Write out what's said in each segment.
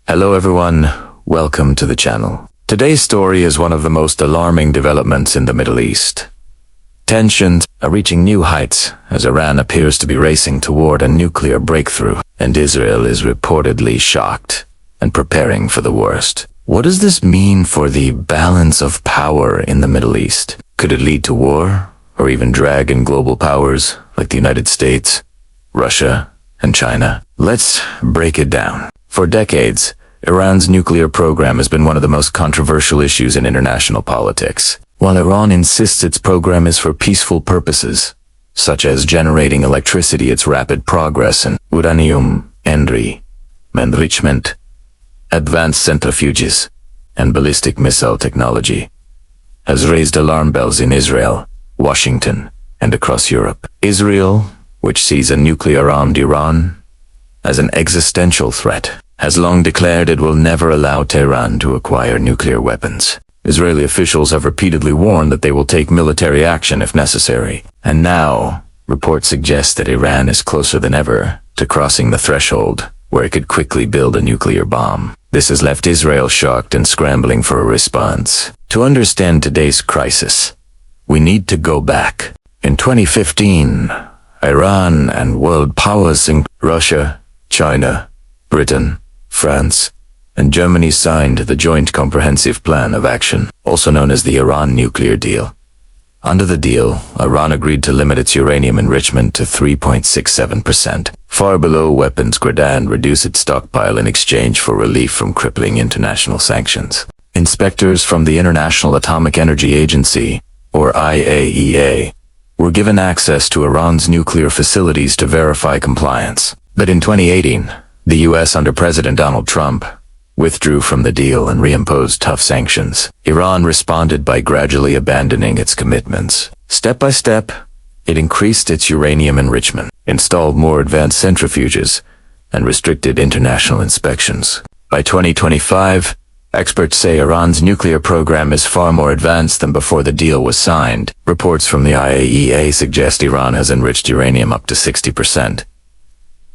Hello everyone, welcome to the channel. Today's story is one of the most alarming developments in the Middle East. Tensions are reaching new heights as Iran appears to be racing toward a nuclear breakthrough, and Israel is reportedly shocked and preparing for the worst. What does this mean for the balance of power in the Middle East? Could it lead to war, or even drag in global powers like the United States, Russia, and China? Let's break it down. For decades, Iran's nuclear program has been one of the most controversial issues in international politics. While Iran insists its program is for peaceful purposes, such as generating electricity, its rapid progress in uranium, enrichment, advanced centrifuges, and ballistic missile technology, has raised alarm bells in Israel, Washington, and across Europe. Israel, which sees a nuclear-armed Iran as an existential threat, has long declared it will never allow Tehran to acquire nuclear weapons. Israeli officials have repeatedly warned that they will take military action if necessary. And now, reports suggest that Iran is closer than ever to crossing the threshold where it could quickly build a nuclear bomb. This has left Israel shocked and scrambling for a response. To understand today's crisis, we need to go back. In 2015, Iran and world powers in Russia, China, Britain, France, and Germany signed the Joint Comprehensive Plan of Action, also known as the Iran Nuclear Deal. Under the deal, Iran agreed to limit its uranium enrichment to 3.67%, far below weapons grade, and reduce its stockpile in exchange for relief from crippling international sanctions. Inspectors from the International Atomic Energy Agency, or IAEA, were given access to Iran's nuclear facilities to verify compliance. But in 2018, the U.S. under President Donald Trump withdrew from the deal and reimposed tough sanctions. Iran responded by gradually abandoning its commitments. Step by step, it increased its uranium enrichment, installed more advanced centrifuges, and restricted international inspections. By 2025, experts say Iran's nuclear program is far more advanced than before the deal was signed. Reports from the IAEA suggest Iran has enriched uranium up to 60%.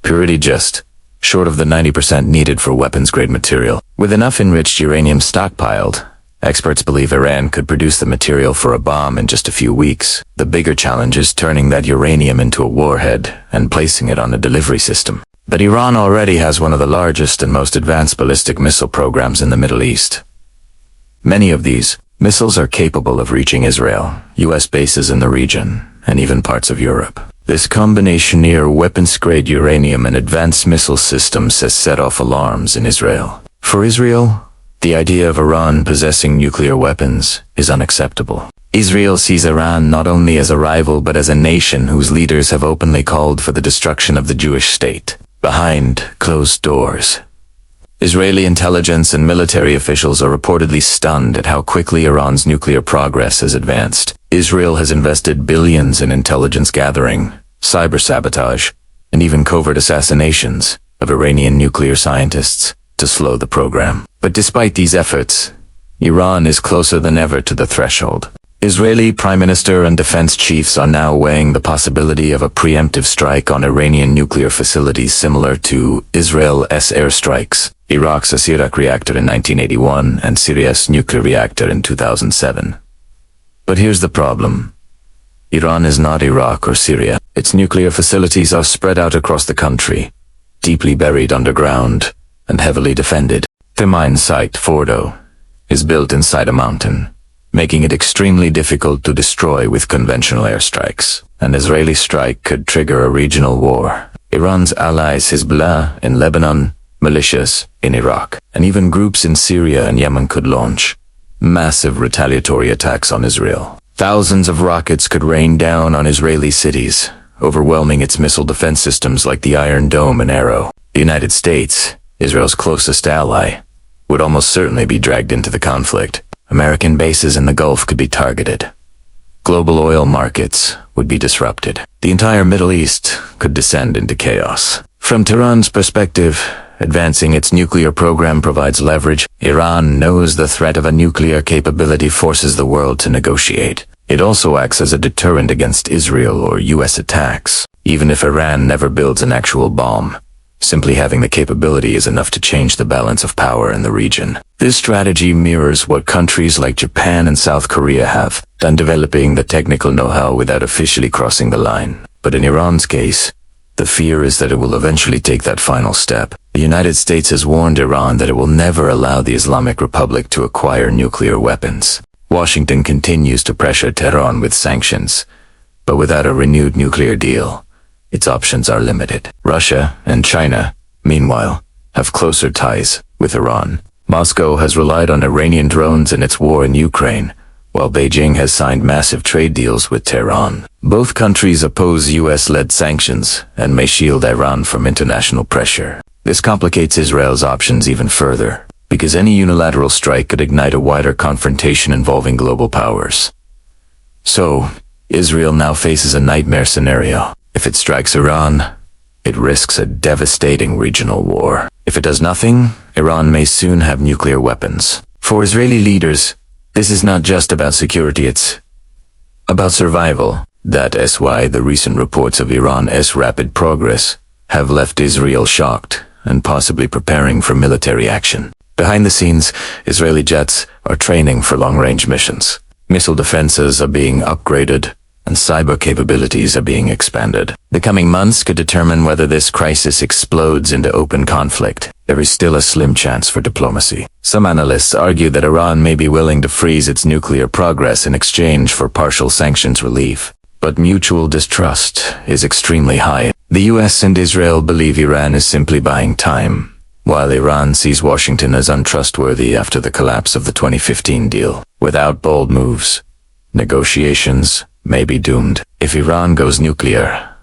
Purity just short of the 90% needed for weapons-grade material. With enough enriched uranium stockpiled, experts believe Iran could produce the material for a bomb in just a few weeks. The bigger challenge is turning that uranium into a warhead and placing it on a delivery system. But Iran already has one of the largest and most advanced ballistic missile programs in the Middle East. Many of these missiles are capable of reaching Israel, U.S. bases in the region, and even parts of Europe. This combination near weapons-grade uranium and advanced missile systems has set off alarms in Israel. For Israel, the idea of Iran possessing nuclear weapons is unacceptable. Israel sees Iran not only as a rival but as a nation whose leaders have openly called for the destruction of the Jewish state. Behind closed doors, Israeli intelligence and military officials are reportedly stunned at how quickly Iran's nuclear progress has advanced. Israel has invested billions in intelligence gathering, cyber sabotage, and even covert assassinations of Iranian nuclear scientists to slow the program. But despite these efforts, Iran is closer than ever to the threshold. Israeli Prime Minister and defense chiefs are now weighing the possibility of a preemptive strike on Iranian nuclear facilities similar to Israel's airstrikes, Iraq's Assirak reactor in 1981 and Syria's nuclear reactor in 2007. But here's the problem. Iran is not Iraq or Syria. Its nuclear facilities are spread out across the country, deeply buried underground and heavily defended. The mine site, Fordo, is built inside a mountain, making it extremely difficult to destroy with conventional airstrikes. An Israeli strike could trigger a regional war. Iran's allies Hezbollah in Lebanon, militias in Iraq, and even groups in Syria and Yemen could launch massive retaliatory attacks on Israel. Thousands of rockets could rain down on Israeli cities, overwhelming its missile defense systems like the Iron Dome and Arrow. The United States, Israel's closest ally, would almost certainly be dragged into the conflict. American bases in the Gulf could be targeted. Global oil markets would be disrupted. The entire Middle East could descend into chaos. From Tehran's perspective, advancing its nuclear program provides leverage. Iran knows the threat of a nuclear capability forces the world to negotiate. It also acts as a deterrent against Israel or U.S. attacks. Even if Iran never builds an actual bomb, Simply having the capability is enough to change the balance of power in the region. This strategy mirrors what countries like Japan and South Korea have done, developing the technical know-how without officially crossing the line. But in Iran's case, the fear is that it will eventually take that final step. The United States has warned Iran that it will never allow the Islamic Republic to acquire nuclear weapons. Washington continues to pressure Tehran with sanctions, but without a renewed nuclear deal, its options are limited. Russia and China, meanwhile, have closer ties with Iran. Moscow has relied on Iranian drones in its war in Ukraine, while Beijing has signed massive trade deals with Tehran. Both countries oppose US-led sanctions and may shield Iran from international pressure. This complicates Israel's options even further, because any unilateral strike could ignite a wider confrontation involving global powers. So, Israel now faces a nightmare scenario. If it strikes Iran, it risks a devastating regional war. If it does nothing, Iran may soon have nuclear weapons. For Israeli leaders, this is not just about security, it's about survival. That is why the recent reports of Iran's rapid progress have left Israel shocked and possibly preparing for military action. Behind the scenes, Israeli jets are training for long-range missions. Missile defenses are being upgraded, and cyber capabilities are being expanded. The coming months could determine whether this crisis explodes into open conflict. There is still a slim chance for diplomacy. Some analysts argue that Iran may be willing to freeze its nuclear progress in exchange for partial sanctions relief. But mutual distrust is extremely high. The US and Israel believe Iran is simply buying time, while Iran sees Washington as untrustworthy after the collapse of the 2015 deal. Without bold moves, negotiations may be doomed. If Iran goes nuclear,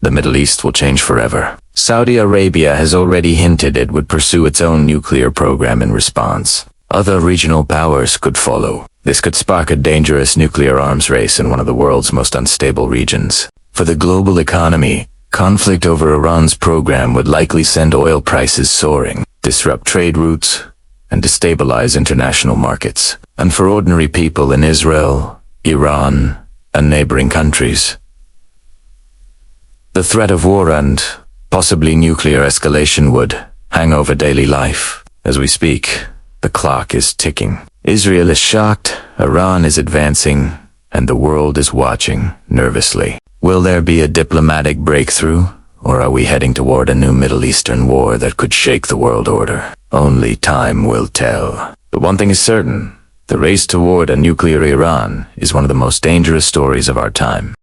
the Middle East will change forever. Saudi Arabia has already hinted it would pursue its own nuclear program in response. Other regional powers could follow. This could spark a dangerous nuclear arms race in one of the world's most unstable regions. For the global economy, conflict over Iran's program would likely send oil prices soaring, disrupt trade routes, and destabilize international markets. And for ordinary people in Israel, Iran, and neighboring countries, the threat of war and possibly nuclear escalation would hang over daily life. As we speak, the clock is ticking. Israel is shocked, Iran is advancing, and the world is watching nervously. Will there be a diplomatic breakthrough, or are we heading toward a new Middle Eastern war that could shake the world order? Only time will tell. But one thing is certain, the race toward a nuclear Iran is one of the most dangerous stories of our time.